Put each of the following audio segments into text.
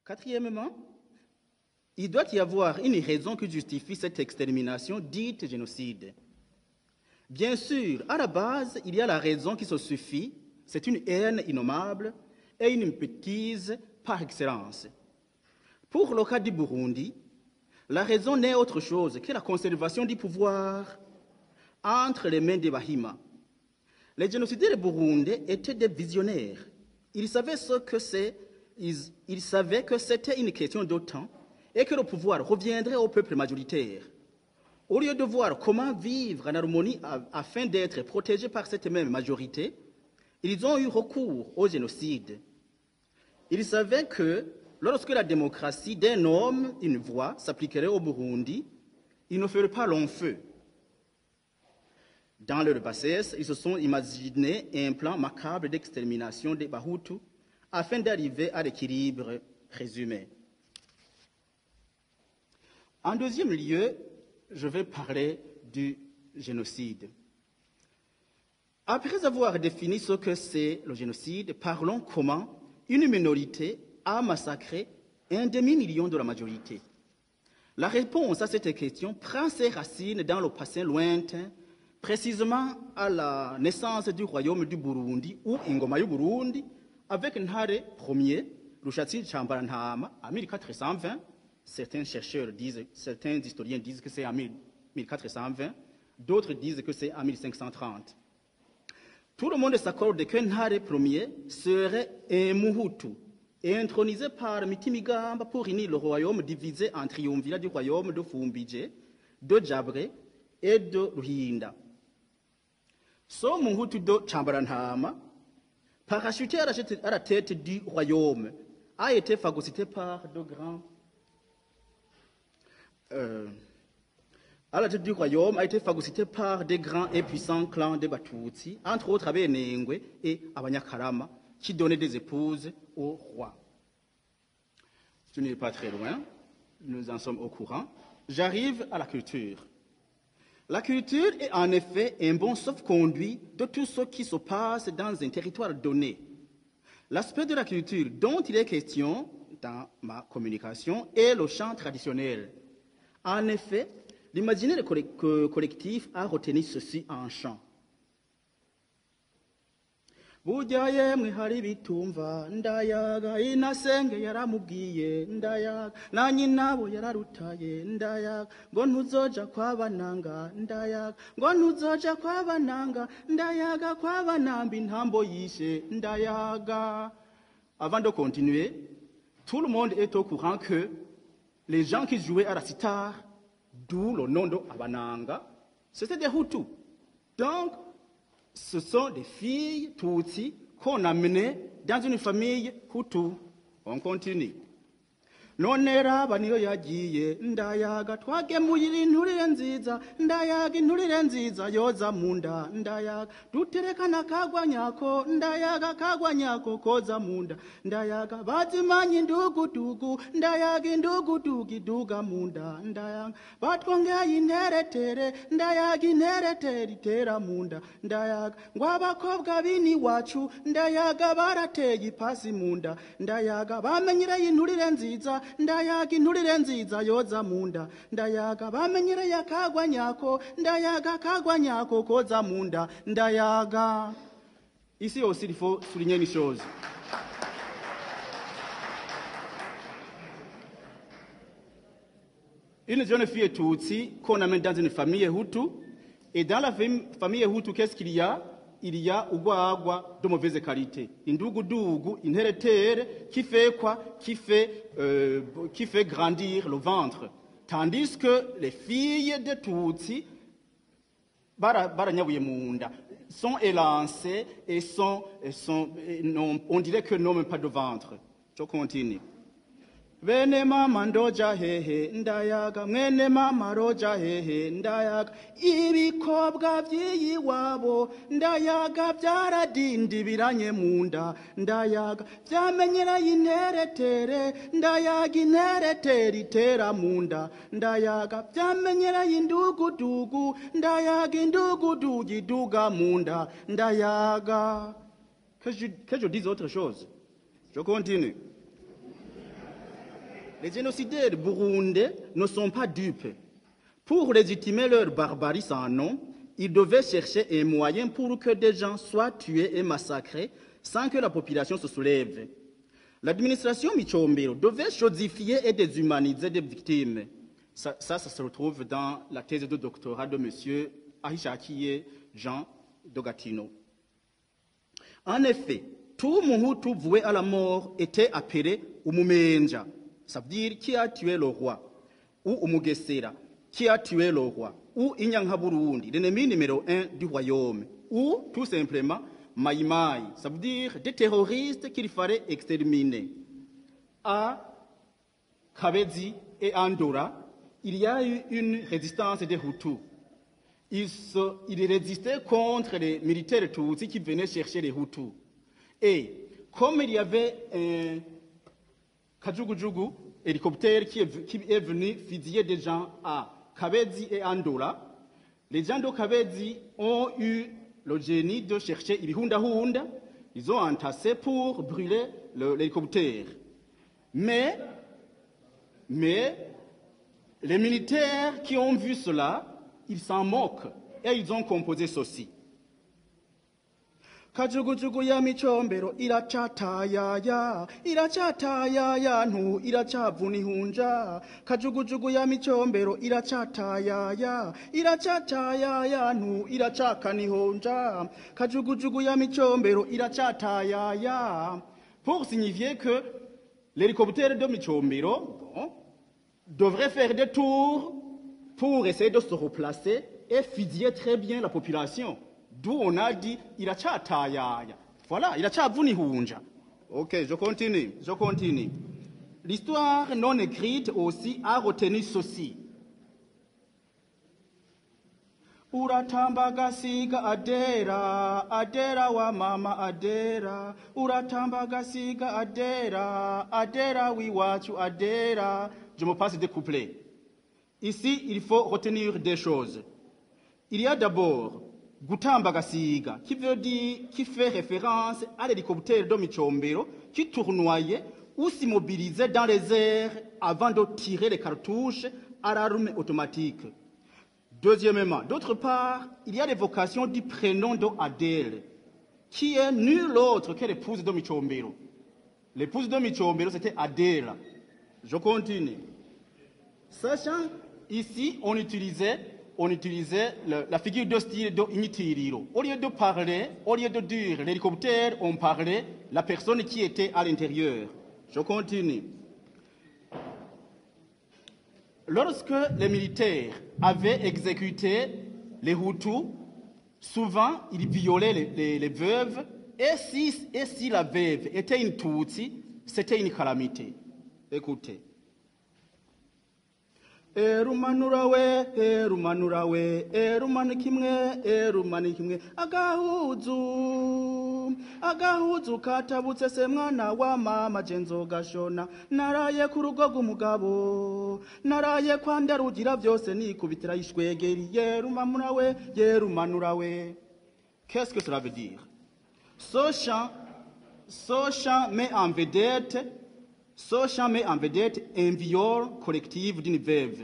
Quatrièmement, il doit y avoir une raison qui justifie cette extermination dite génocide. Bien sûr, à la base, il y a la raison qui se suffit, c'est une haine innommable et une bêtise par excellence. Pour le cas du Burundi, la raison n'est autre chose que la conservation du pouvoir entre les mains des Bahima. Les génocidaires burundais étaient des visionnaires. Ils savaient que c'était une question de temps et que le pouvoir reviendrait au peuple majoritaire. Au lieu de voir comment vivre en harmonie afin d'être protégés par cette même majorité, ils ont eu recours au génocide. Ils savaient que lorsque la démocratie d'un homme, une voix, s'appliquerait au Burundi, ils ne feraient pas long feu. Dans leur bassesse, ils se sont imaginés un plan macabre d'extermination des Bahutus afin d'arriver à l'équilibre présumé. En deuxième lieu, je vais parler du génocide. Après avoir défini ce que c'est le génocide, parlons comment une minorité a massacré un demi-million de la majorité. La réponse à cette question prend ses racines dans le passé lointain, précisément à la naissance du royaume du Burundi, ou Ingoma du Burundi, avec Ntare Ier, Rushatsi Tchambarantama, en 1420. Certains historiens disent que c'est en 1420, d'autres disent que c'est en 1530. Tout le monde s'accorde que Ntare Ier serait un Muhutu, intronisé par Mitimigamba pour unir le royaume divisé en triumvirat du royaume de Fumbije, de Jabre et de Ruhinda. Ce Muhutu de Tchambarantama, parachuté à la tête du royaume, a été phagocyté par de grands à la tête du royaume a été phagocyté par des grands et puissants clans de Batutsi, entre autres Abenengwe et Abanyakarama, qui donnaient des épouses au roi. Je n'ai pas très loin, nous en sommes au courant. J'arrive à la culture. La culture est en effet un bon sauf-conduit de tout ce qui se passe dans un territoire donné. L'aspect de la culture dont il est question dans ma communication est le chant traditionnel. En effet, l'imaginaire collectif a retenu ceci en chant. Burya yemwe hari bitumva ndayaga inasenge yaramubwiye ndayaga na nyinabo yararutaye ndayaga ngo ntuzoja kwabananga ndayaga ngo ntuzoja kwabananga ndayaga kwabanamba intambo yishe ndayaga. Avant de continuer, tout le monde est au courant que les gens qui jouaient à la sitar, d'où le nom de Abananga, c'était des Hutus. Donc, ce sont des filles Tutsi qu'on amenait dans une famille Hutu. On continue. Nonera baniyo yagiye ndayaga twagemuyira inturire nziza ndayaga inturire nziza yoza munda ndayaga duterekana kagwa nyako ndayaga kagwa nyako koza munda ndayaga bazimanye indugudugu ndayaga indugudugu iduga munda ndayaga batwongeye interetere ndayaga interetere itera munda ndayaga ngo abakobwa bini wacu ndayaga barateye ipasi munda ndayaga bamenyereye inturire nziza ndayaga inturire nziza yoza munda ndayaga bamenyereye akagwa nyako ndayaga kagwa nyako koza munda ndayaga. Ici aussi il faut souligner une chose. Une jeune fille Tutsi qu'on amène dans une famille Hutu, et dans la famille Hutu, qu'est-ce qu'il y a? Il y a ugwagwa de mauvaise qualité. Indugudugu, inheretere, qui fait quoi? Qui fait grandir le ventre. Tandis que les filles de Tutsi, sont élancées et on dirait que n'ont même pas de ventre. Je continue. Bene mama ndoja hehe ndayaga mwene mama roja hehe ndayaga ibikobwa by'iyi wabo ndayaga byaradindi biranye munda ndayaga byamenyereye interetere ndayaga interetere itera munda ndayaga byamenyereye indugudugu ndayaga indugudugu iduga munda ndayaga. Que je dise autre chose. Je continue. Les génocidaires burundais ne sont pas dupes. Pour légitimer leur barbarie sans nom, ils devaient chercher un moyen pour que des gens soient tués et massacrés sans que la population se soulève. L'administration Michombero devait chosifier et déshumaniser des victimes. Ça se retrouve dans la thèse de doctorat de M. Ahishakiye Jean Dogatino. En effet, tout Muhutu voué à la mort était appelé Umumenja, ça veut dire qui a tué le roi, ou Umugesera, qui a tué le roi, ou Inyanghaburundi, l'ennemi numéro 1 du royaume, ou tout simplement Maïmaï, ça veut dire des terroristes qu'il fallait exterminer. À Kabezi et Andorra, il y a eu une résistance des Hutus. Ils résistaient contre les militaires Tutsis qui venaient chercher les Hutus. Et comme il y avait un Kajugujugu, hélicoptère qui est venu fusiller des gens à Kabezi et Andorra, les gens de Kabezi ont eu le génie de chercher Ibihunda Hunda. Ils ont entassé pour brûler l'hélicoptère. Mais les militaires qui ont vu cela, ils s'en moquent et ils ont composé ceci. Kajugujugu ya Michombero irachatayaya, irachatayaya ntu irachavunihunja. Kajugujugu ya Michombero irachatayaya, irachatayaya ntu irachakanihunja. Kajugujugu ya Michombero irachatayaya. Pour signifier que l'hélicoptère de Michombero devrait faire des tours pour essayer de se replacer et fusiller très bien la population. D'où on a dit il a tchatayaya. Voilà, il a tchavunihunja. Ok, je continue. L'histoire non écrite aussi a retenu ceci. Uratambagasiga adera, adera wa mama adera. Uratambagasiga adera, adera wiwachu adera. Je me passe des couplets. Ici, il faut retenir des choses. Il y a d'abord Gutambagasiga, qui fait référence à l'hélicoptère de Michombero, qui tournoyait ou s'immobilisait dans les airs avant de tirer les cartouches à l'arme automatique. Deuxièmement, d'autre part, il y a l'évocation du prénom de Adèle, qui est nul autre que l'épouse de Michombero. L'épouse de Michombero, c'était Adèle. Je continue. Sachant, ici, on utilisait la figure de style de Initiriro. Au lieu de dire l'hélicoptère, on parlait la personne qui était à l'intérieur. Je continue. Lorsque les militaires avaient exécuté les Hutus, souvent ils violaient les veuves, et si la veuve était une Tutsi, c'était une calamité. Écoutez. Erumanurawe, erumanikimwe, agahuzu katabutse se mwana wa mama jenzo gashona, naraye ku rugo rw'umugabo, naraye kwa ndarugira byose nikubitira ishwegeri, yerumanurawe. Qu'est-ce que cela veut dire? Ce chant met en vedette un viol collectif d'une veuve.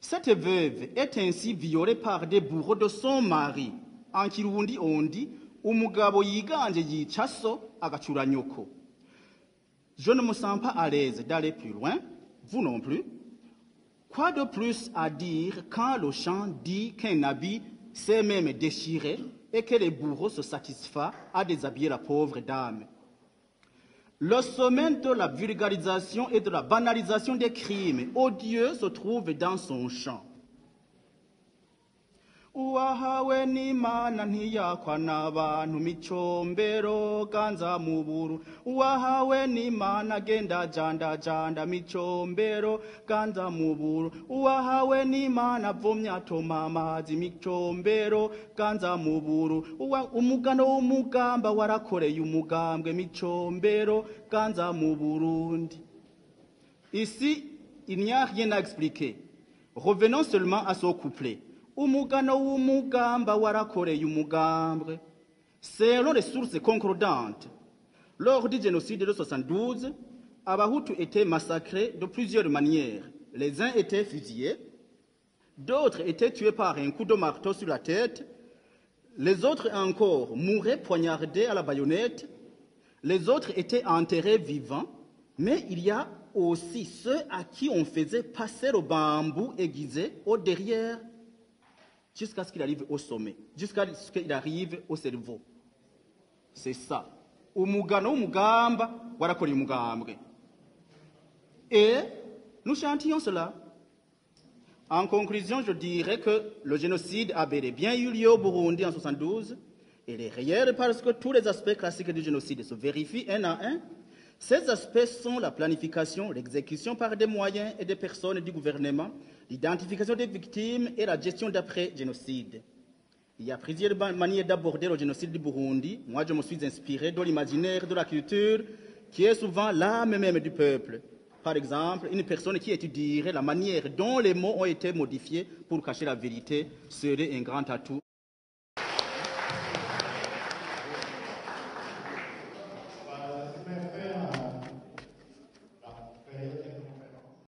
Cette veuve est ainsi violée par des bourreaux de son mari. En Kirundi on dit umugabo yiganje yica so agacura nyoko. Je ne me sens pas à l'aise d'aller plus loin, vous non plus. Quoi de plus à dire quand le chant dit qu'un habit s'est même déchiré et que les bourreaux se satisfont à déshabiller la pauvre dame? Le sommet de la vulgarisation et de la banalisation des crimes odieux se trouve dans son chant. Uwahawe n'Imana ntiyakwa n'abantu Michombero ganza mu buru. Uwahawe n'Imana genda janda Michombero ganza mu buru. Uwahawe n'Imana vomya atoma amazi Michombero ganza mu buru. Umugano w'umugamba warakoreye umugambwe Michombero ganza mu Burundi. Ici, il n'y a rien à expliquer. Revenons seulement à ce couplet. Umugano w'umugamba warakoreye umugambwe. Selon les sources concordantes, lors du génocide de 72, Abahutu étaient massacrés de plusieurs manières. Les uns étaient fusillés, d'autres étaient tués par un coup de marteau sur la tête, les autres encore mouraient poignardés à la baïonnette, les autres étaient enterrés vivants, mais il y a aussi ceux à qui on faisait passer le bambou aiguisé au derrière jusqu'à ce qu'il arrive au sommet, jusqu'à ce qu'il arrive au cerveau. C'est ça. Umugano umugamba warakora umugambwe. Et nous chantions cela. En conclusion, je dirais que le génocide a bel et bien eu lieu au Burundi en 1972. Il est réel parce que tous les aspects classiques du génocide se vérifient un à un. Ces aspects sont la planification, l'exécution par des moyens et des personnes du gouvernement, l'identification des victimes et la gestion d'après-génocide. Il y a plusieurs manières d'aborder le génocide du Burundi. Moi, je me suis inspiré de l'imaginaire, de la culture, qui est souvent l'âme même du peuple. Par exemple, une personne qui étudierait la manière dont les mots ont été modifiés pour cacher la vérité serait un grand atout.